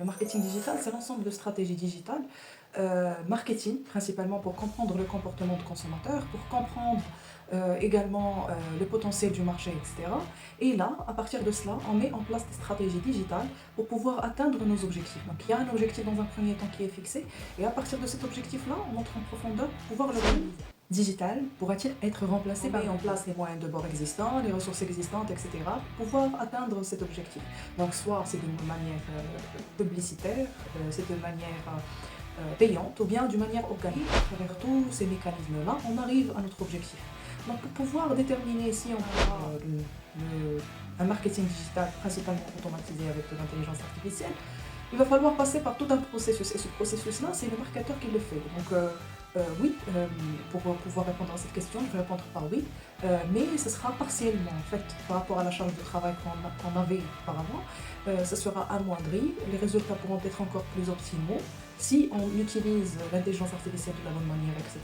Le marketing digital, c'est l'ensemble de stratégies digitales, marketing principalement pour comprendre le comportement de consommateur, pour comprendre également le potentiel du marché, etc. Et là, à partir de cela, on met en place des stratégies digitales pour pouvoir atteindre nos objectifs. Donc il y a un objectif dans un premier temps qui est fixé, et à partir de cet objectif-là, on entre en profondeur pour pouvoir le réaliser. Digital pourra-t-il être remplacé par en place les moyens de bord existants, les ressources existantes, etc. pour pouvoir atteindre cet objectif. Donc soit c'est de manière publicitaire, c'est de manière payante ou bien d'une manière organique. À travers tous ces mécanismes-là, on arrive à notre objectif. Donc pour pouvoir déterminer si on a un marketing digital principalement automatisé avec de l'intelligence artificielle, il va falloir passer par tout un processus. Et ce processus-là, c'est le marketeur qui le fait. Donc oui, pour pouvoir répondre à cette question, je vais répondre par oui, mais ce sera partiellement en fait par rapport à la charge de travail qu'on avait auparavant. Ça sera amoindri, les résultats pourront être encore plus optimaux si on utilise l'intelligence artificielle de la bonne manière, etc.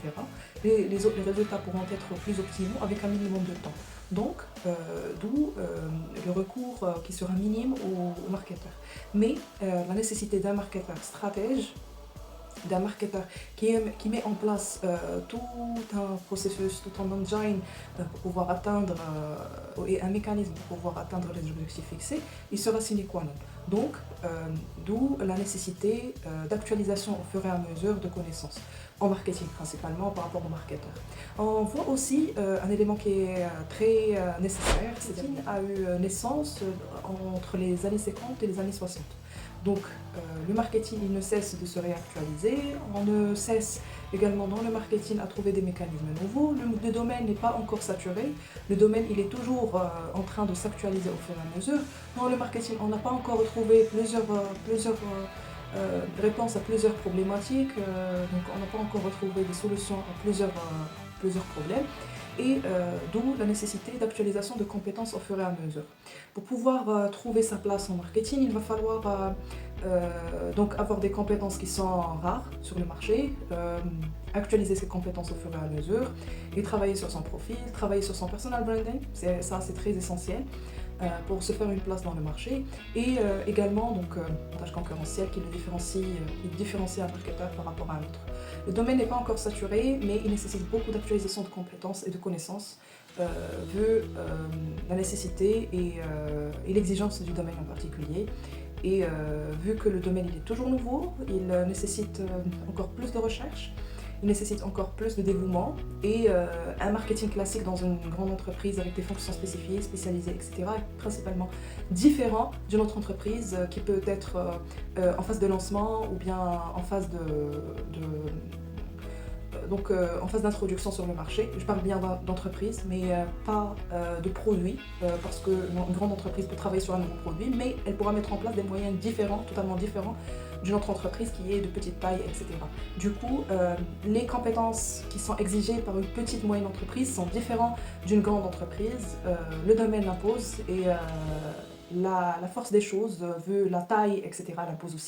Les résultats pourront être plus optimaux avec un minimum de temps. Donc, d'où le recours qui sera minime aux marketeurs. Mais la nécessité d'un marketeur stratège, d'un marketeur qui met en place tout un processus, tout un engine pour pouvoir atteindre, et un mécanisme pour pouvoir atteindre les objectifs fixés, il sera sine qua non. Donc, d'où la nécessité d'actualisation au fur et à mesure de connaissances, en marketing principalement par rapport aux marketeurs. On voit aussi un élément qui est très nécessaire, c'est qu'il a eu naissance entre les années 50 et les années 60. Donc le marketing il ne cesse de se réactualiser, on ne cesse également dans le marketing à trouver des mécanismes nouveaux, le domaine n'est pas encore saturé, le domaine il est toujours en train de s'actualiser au fur et à mesure. Dans le marketing on n'a pas encore trouvé plusieurs réponses à plusieurs problématiques, donc on n'a pas encore retrouvé des solutions à plusieurs problèmes. Et d'où la nécessité d'actualisation de compétences au fur et à mesure. Pour pouvoir trouver sa place en marketing, il va falloir donc avoir des compétences qui sont rares sur le marché, actualiser ses compétences au fur et à mesure, et travailler sur son profil, travailler sur son personal branding, ça c'est très essentiel pour se faire une place dans le marché, et également donc avantage concurrentiel qui le différencie un marketeur par rapport à un autre. Le domaine n'est pas encore saturé, mais il nécessite beaucoup d'actualisation de compétences et de connaissances, vu la nécessité et l'exigence du domaine en particulier. Et vu que le domaine il est toujours nouveau, il nécessite encore plus de recherche, il nécessite encore plus de dévouement, et un marketing classique dans une grande entreprise avec des fonctions spécialisées, etc. est principalement différent d'une autre entreprise qui peut être en phase de lancement ou bien en phase en phase d'introduction sur le marché. Je parle bien d'entreprise, mais pas de produit, parce qu'une grande entreprise peut travailler sur un nouveau produit, mais elle pourra mettre en place des moyens différents, totalement différents d'une autre entreprise qui est de petite taille, etc. Du coup, les compétences qui sont exigées par une petite moyenne entreprise sont différentes d'une grande entreprise. Le domaine l'impose, et la force des choses veut la taille, etc. l'impose aussi.